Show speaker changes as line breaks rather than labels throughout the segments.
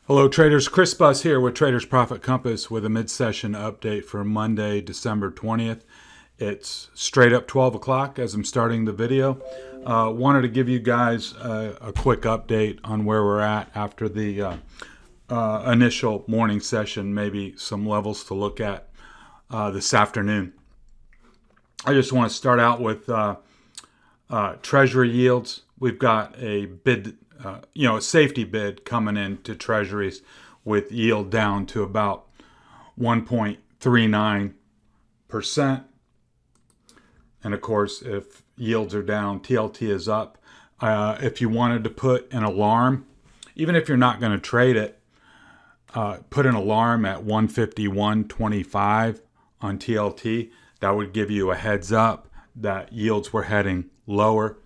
Hello traders, Chris Buss here with Traders Profit Compass with a mid-session update for Monday, December 20th. It's straight up 12 o'clock as I'm starting the video. Wanted to give you guys a quick update on where we're at after the initial morning session, maybe some levels to look at this afternoon. I just want to start out with Treasury Yields. We've got a bid, a safety bid coming into Treasuries with yield down to about 1.39%. And of course, if yields are down, TLT is up. If you wanted to put an alarm, even if you're not going to trade it, put an alarm at 151.25 on TLT. That would give you a heads up that yields were heading lower.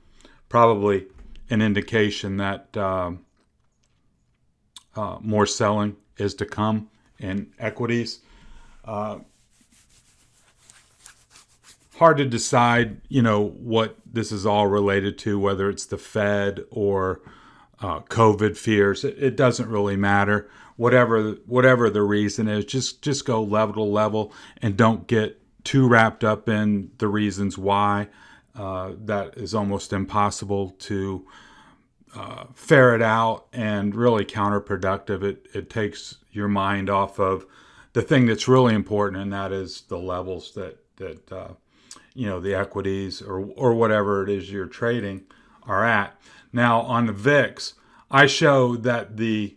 Probably an indication that more selling is to come in equities. Hard to decide, what this is all related to, whether it's the Fed or COVID fears. It doesn't really matter. Whatever the reason is, just go level to level and don't get too wrapped up in the reasons why. That is almost impossible to ferret out and really counterproductive. It takes your mind off of the thing that's really important, and that is the levels that the equities or whatever it is you're trading are at. Now on the VIX, I show that the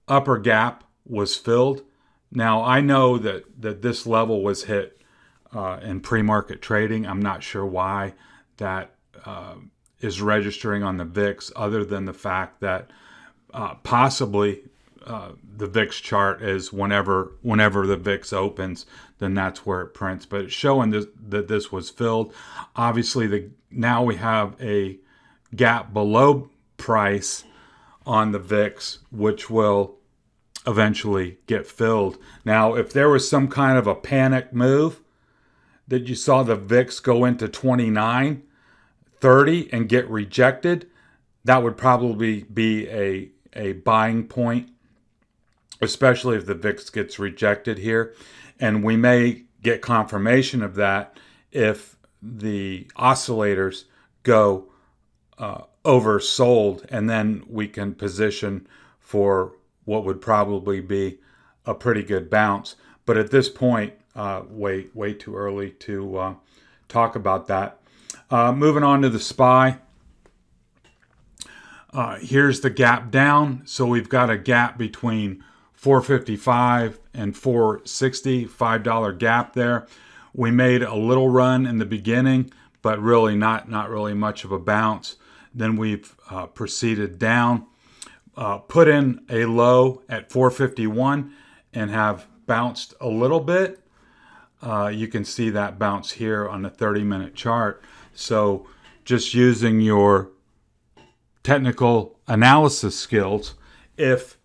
upper gap was filled. Now I know that this level was hit in pre-market trading. I'm not sure why that is registering on the VIX, other than the fact that possibly the VIX chart is whenever the VIX opens, then that's where it prints. But it's showing that this was filled. Obviously, now we have a gap below price on the VIX, which will eventually get filled. Now, if there was some kind of a panic move that you saw the VIX go into 29, 30 and get rejected, that would probably be a buying point, especially if the VIX gets rejected here. And we may get confirmation of that if the oscillators go oversold, and then we can position for what would probably be a pretty good bounce. But at this point, way too early to talk about that. Moving on to the SPY. Here's the gap down. So we've got a gap between 455 and 460, $5 gap there. We made a little run in the beginning, but really not really much of a bounce. Then we've proceeded down, put in a low at 451 and have bounced a little bit. You can see that bounce here on the 30-minute chart. So just using your technical analysis skills, if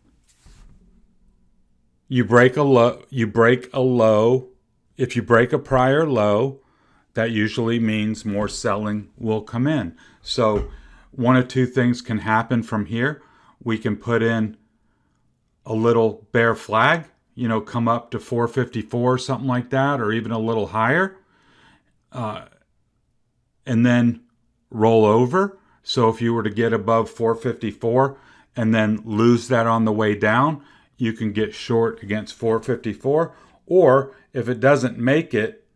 you break a low, if you break a prior low, that usually means more selling will come in. So one of two things can happen from here. We can put in a little bear flag, come up to 454, something like that, or even a little higher, and then roll over. So if you were to get above 454 and then lose that on the way down, you can get short against 454. Or if it doesn't make it,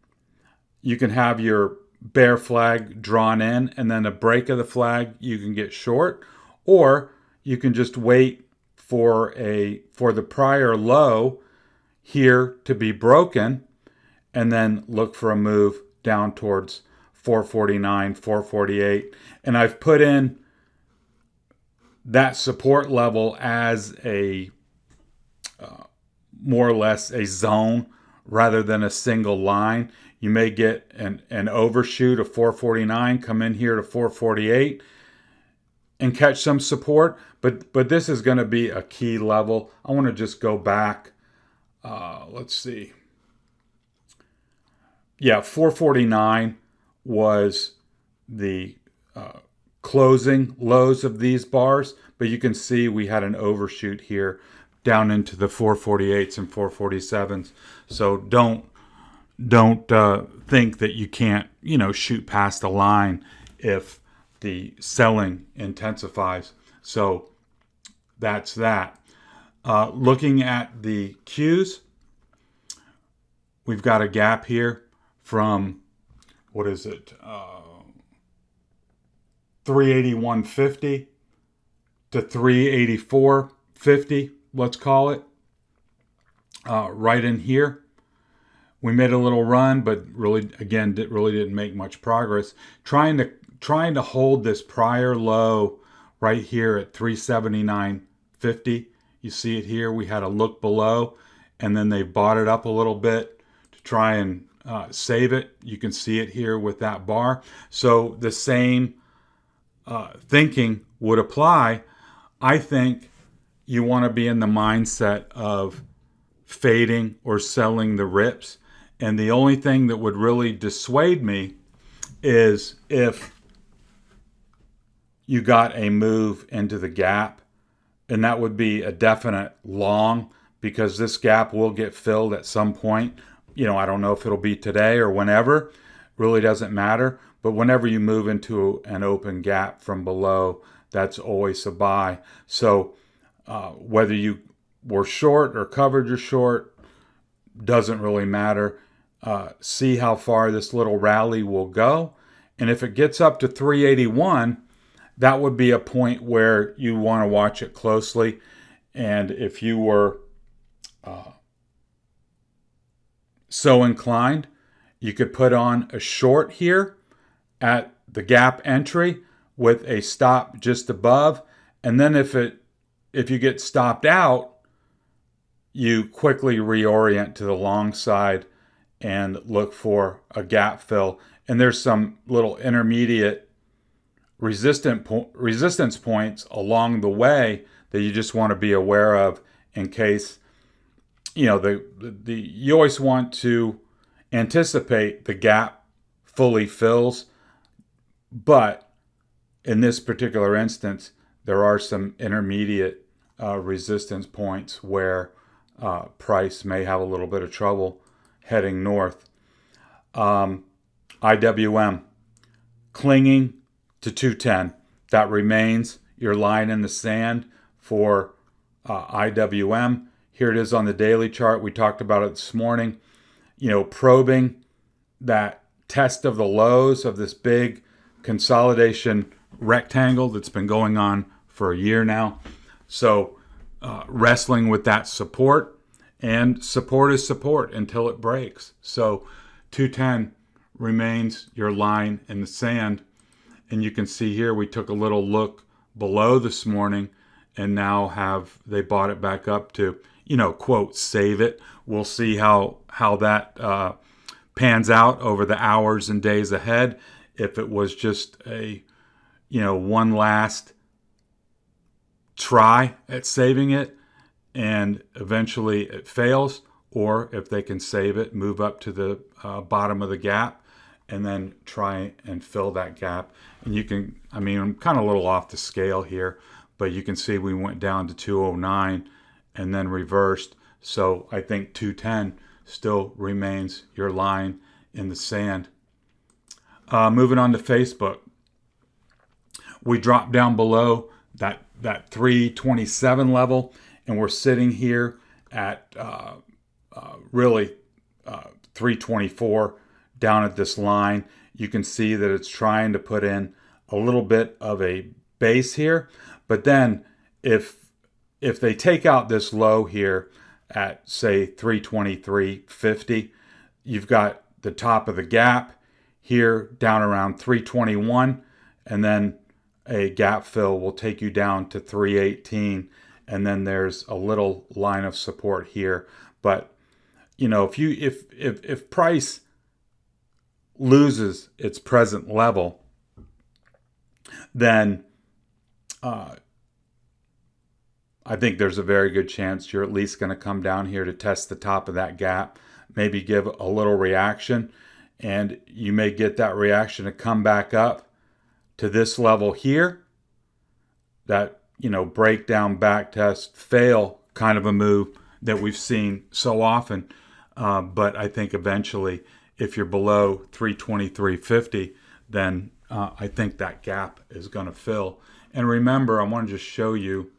you can have your bear flag drawn in, and then a break of the flag, you can get short. Or you can just wait for the prior low here to be broken, and then look for a move down towards 449, 448. And I've put in that support level as a more or less a zone rather than a single line. You may get an overshoot of 449, come in here to 448 and catch some support, but this is going to be a key level. I want to just go back. Let's see. Yeah, 449 was the closing lows of these bars, but you can see we had an overshoot here down into the 448s and 447s. So don't think that you can't, shoot past a line if the selling intensifies. So that's that. Looking at the Qs, we've got a gap here from, what is it, 381.50 to 384.50, let's call it, right in here. We made a little run, but really, again, really didn't make much progress. Trying to hold this prior low right here at 379.50. You see it here. We had a look below, and then they bought it up a little bit to try and save it. You can see it here with that bar. So the same thinking would apply. I think you want to be in the mindset of fading or selling the rips. And the only thing that would really dissuade me is if you got a move into the gap, and that would be a definite long, because this gap will get filled at some point. I don't know if it'll be today or whenever, really doesn't matter. But whenever you move into an open gap from below, that's always a buy. So whether you were short or covered your short, doesn't really matter. See how far this little rally will go. And if it gets up to 381, that would be a point where you want to watch it closely. And if you were so inclined, you could put on a short here at the gap entry with a stop just above. And then if you get stopped out, you quickly reorient to the long side and look for a gap fill. And there's some little intermediate resistance points along the way that you just want to be aware of in case, you always want to anticipate the gap fully fills. But in this particular instance, there are some intermediate resistance points where price may have a little bit of trouble heading north. IWM, clinging to 210. That remains your line in the sand for IWM. Here it is on the daily chart. We talked about it this morning. Probing that test of the lows of this big consolidation rectangle that's been going on for a year now. So wrestling with that support, and support is support until it breaks. So 210 remains your line in the sand. And you can see here we took a little look below this morning, and now they bought it back up to, quote, save it. We'll see how that pans out over the hours and days ahead. If it was just a, one last try at saving it and eventually it fails, or if they can save it, move up to the bottom of the gap and then try and fill that gap. And you can, I'm kind of a little off the scale here, but you can see we went down to 209 and then reversed. So I think 210 still remains your line in the sand. Moving on to Facebook. We dropped down below that 327 level, and we're sitting here at really 324 down at this line. You can see that it's trying to put in a little bit of a base here, but then if they take out this low here at, say, 323.50, you've got the top of the gap here down around 321, and then a gap fill will take you down to 318, and then there's a little line of support here. But if price loses its present level, then I think there's a very good chance you're at least going to come down here to test the top of that gap, maybe give a little reaction, and you may get that reaction to come back up to this level here, that, breakdown, back test, fail kind of a move that we've seen so often. But I think eventually, if you're below 323.50, then I think that gap is going to fill. And remember, I want to just show you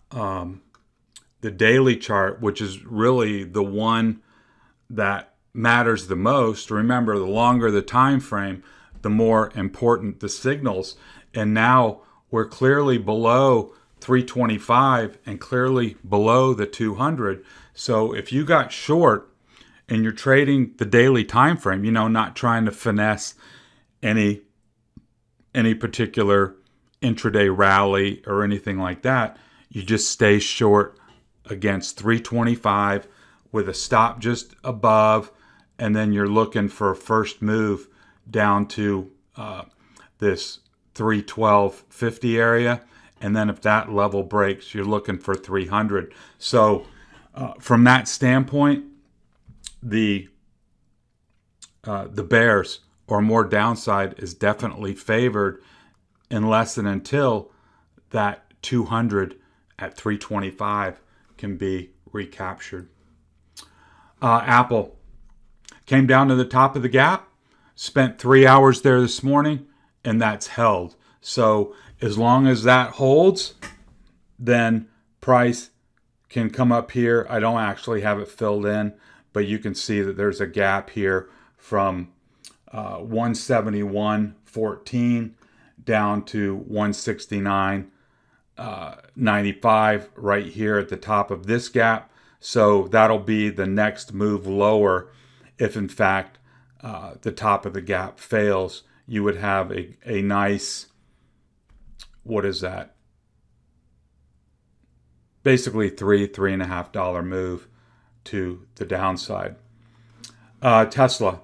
the daily chart, which is really the one that matters the most. Remember, the longer the time frame, the more important the signals. And now we're clearly below 325 and clearly below the 200. So if you got short and you're trading the daily time frame, not trying to finesse any particular intraday rally or anything like that, you just stay short against 325 with a stop just above, and then you're looking for a first move down to this 312.50 area, and then if that level breaks, you're looking for 300. So from that standpoint, the bears or more downside is definitely favored unless and until that 200 at 325 can be recaptured. Apple came down to the top of the gap, spent 3 hours there this morning, and that's held. So as long as that holds, then price can come up here. I don't actually have it filled in, but you can see that there's a gap here from 171.14 down to 169.95 right here at the top of this gap. So that'll be the next move lower. If in fact the top of the gap fails, you would have a nice, what is that? Basically $3.5 move to the downside. Tesla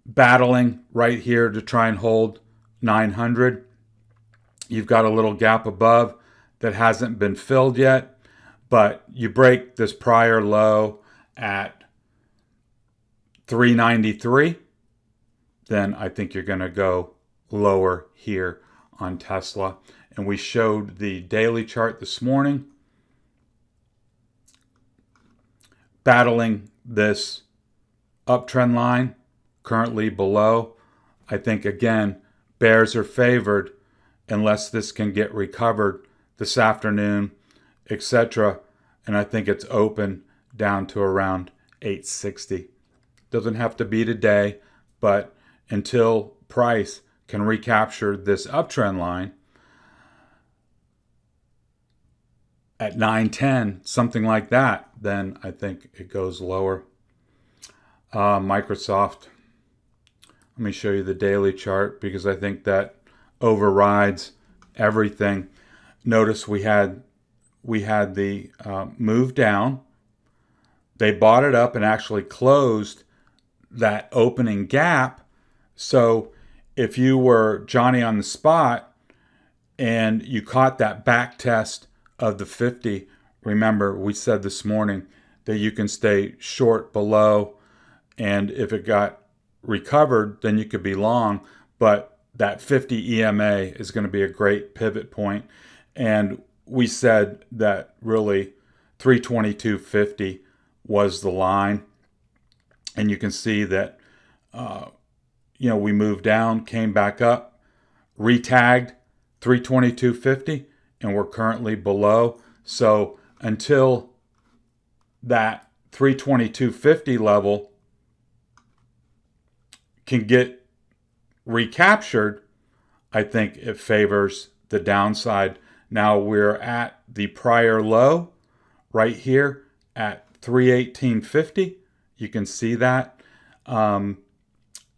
battling right here to try and hold 900. You've got a little gap above that hasn't been filled yet, but you break this prior low at 393, then I think you're going to go lower here on Tesla. And we showed the daily chart this morning, battling this uptrend line, currently below. I think, again, bears are favored unless this can get recovered this afternoon, etc. And I think it's open down to around 860. Doesn't have to be today, but until price can recapture this uptrend line at 910, something like that, then I think it goes lower. Microsoft. Let me show you the daily chart because I think that overrides everything. Notice we had the move down. They bought it up and actually closed that opening gap. So if you were Johnny on the spot and you caught that back test of the 50, remember we said this morning that you can stay short below, and if it got recovered, then you could be long, but that 50 EMA is going to be a great pivot point. And we said that really 322.50 was the line. And you can see that, we moved down, came back up, retagged 322.50, and we're currently below. So until that 322.50 level can get recaptured, I think it favors the downside. Now we're at the prior low right here at 318.50. You can see that.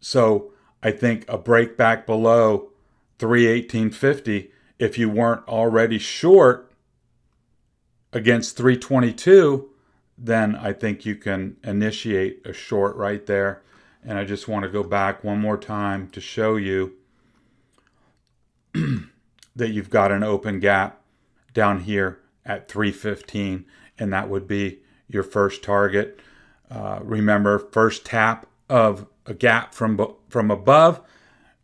So I think a break back below 318.50, if you weren't already short against 322, then I think you can initiate a short right there. And I just want to go back one more time to show you that you've got an open gap down here at 315, and that would be your first target. Remember, first tap of a gap from above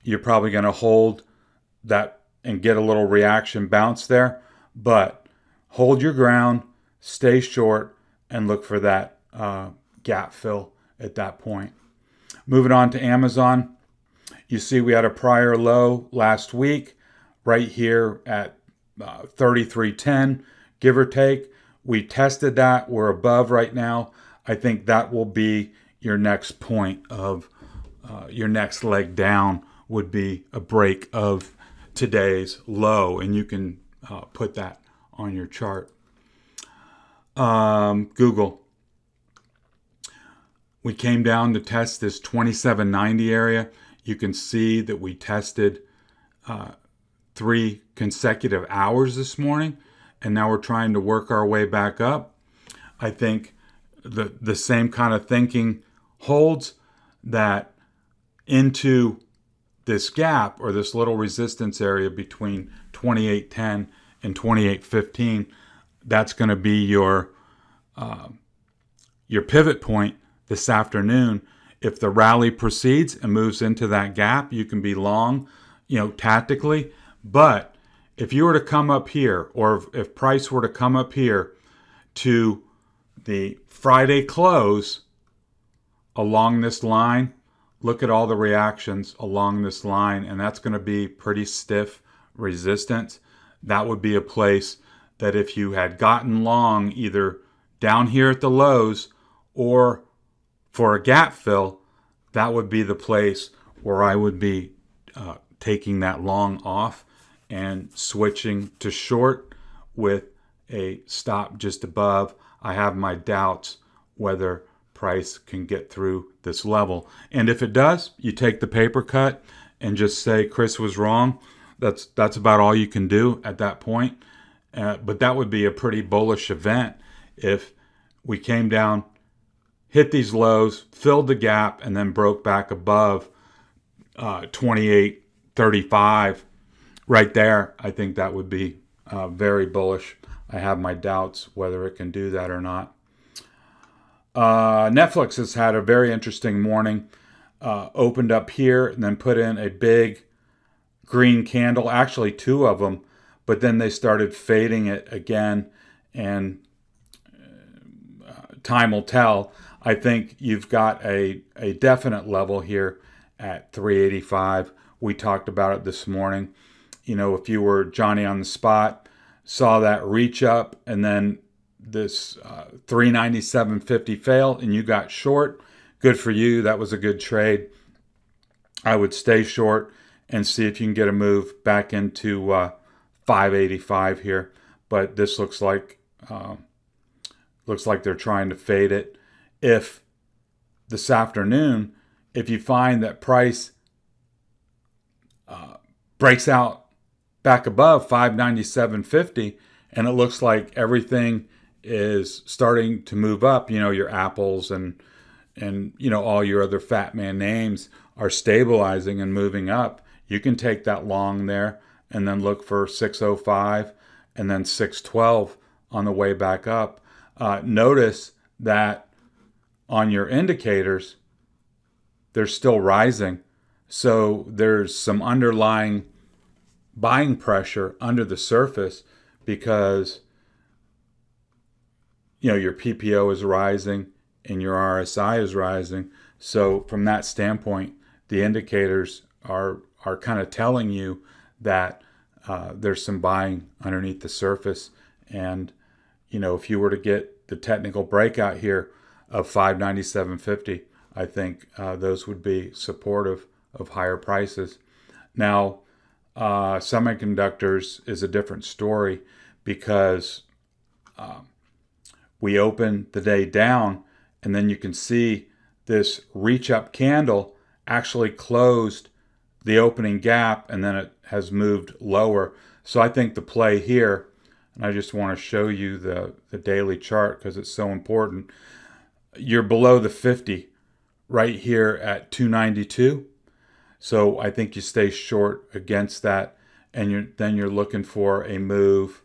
you're probably going to hold that and get a little reaction bounce there. But hold your ground, stay short, and look for that gap fill at that point. Moving on to Amazon, you see we had a prior low last week right here at 33.10, give or take. We tested that. We're above right now. I think that will be your next point of your next leg down would be a break of today's low, and you can put that on your chart. Google. We came down to test this 2790 area. You can see that we tested 3 consecutive hours this morning, and now we're trying to work our way back up. I think the same kind of thinking holds, that into this gap or this little resistance area between 2810 and 2815, that's going to be your pivot point this afternoon. If the rally proceeds and moves into that gap, you can be long, tactically. But if you were to come up here, or if price were to come up here to the Friday close along this line, look at all the reactions along this line, and that's going to be pretty stiff resistance. That would be a place that if you had gotten long either down here at the lows or for a gap fill, that would be the place where I would be taking that long off and switching to short with a stop just above. I have my doubts whether price can get through this level. And if it does, you take the paper cut and just say Chris was wrong. That's about all you can do at that point. But that would be a pretty bullish event if we came down, hit these lows, filled the gap, and then broke back above 28.35 right there. I think that would be very bullish. I have my doubts whether it can do that or not. Netflix has had a very interesting morning. Opened up here and then put in a big green candle, actually 2 of them, but then they started fading it again, and time will tell. I think you've got a definite level here at 385. We talked about it this morning. If you were Johnny on the spot, saw that reach up and then this 397.50 fail and you got short, good for you. That was a good trade. I would stay short and see if you can get a move back into 585 here. But this looks like they're trying to fade it. If this afternoon, if you find that price breaks out back above 597.50 and it looks like everything is starting to move up, your Apples and all your other FATMAAN names are stabilizing and moving up, you can take that long there and then look for 605 and then 612 on the way back up. Notice that on your indicators, they're still rising. So there's some underlying buying pressure under the surface because your PPO is rising and your RSI is rising. So from that standpoint, the indicators are kind of telling you that there's some buying underneath the surface. And if you were to get the technical breakout here of 597.50, I think those would be supportive of higher prices. Now, semiconductors is a different story because we opened the day down, and then you can see this reach up candle actually closed the opening gap, and then it has moved lower. So I think the play here, and I just want to show you the daily chart because it's so important. You're below the 50 right here at 292. So I think you stay short against that, and then you're looking for a move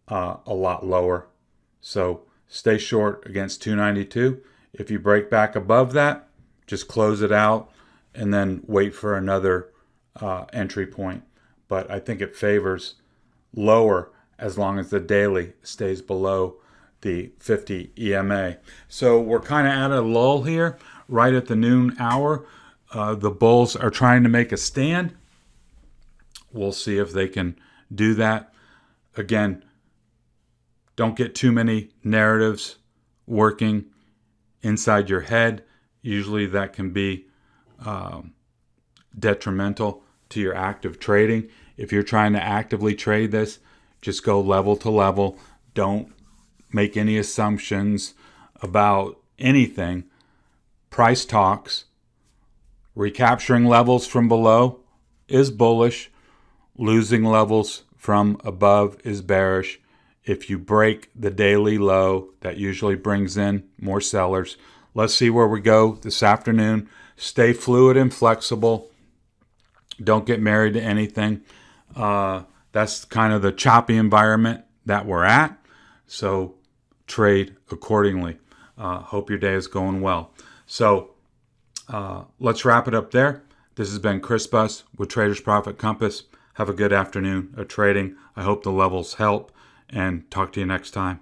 a lot lower. So stay short against 292. If you break back above that, just close it out and then wait for another entry point. But I think it favors lower as long as the daily stays below the 50 EMA. So we're kind of at a lull here, right at the noon hour. The bulls are trying to make a stand. We'll see if they can do that. Again, don't get too many narratives working inside your head. Usually that can be detrimental to your active trading. If you're trying to actively trade this, just go level to level. Don't make any assumptions about anything. Price talks. Recapturing levels from below is bullish. Losing levels from above is bearish. If you break the daily low, that usually brings in more sellers. Let's see where we go this afternoon. Stay fluid and flexible. Don't get married to anything. That's kind of the choppy environment that we're at. So trade accordingly. Hope your day is going well. So let's wrap it up there. This has been Chris Buss with Traders Profit Compass. Have a good afternoon of trading. I hope the levels help, and talk to you next time.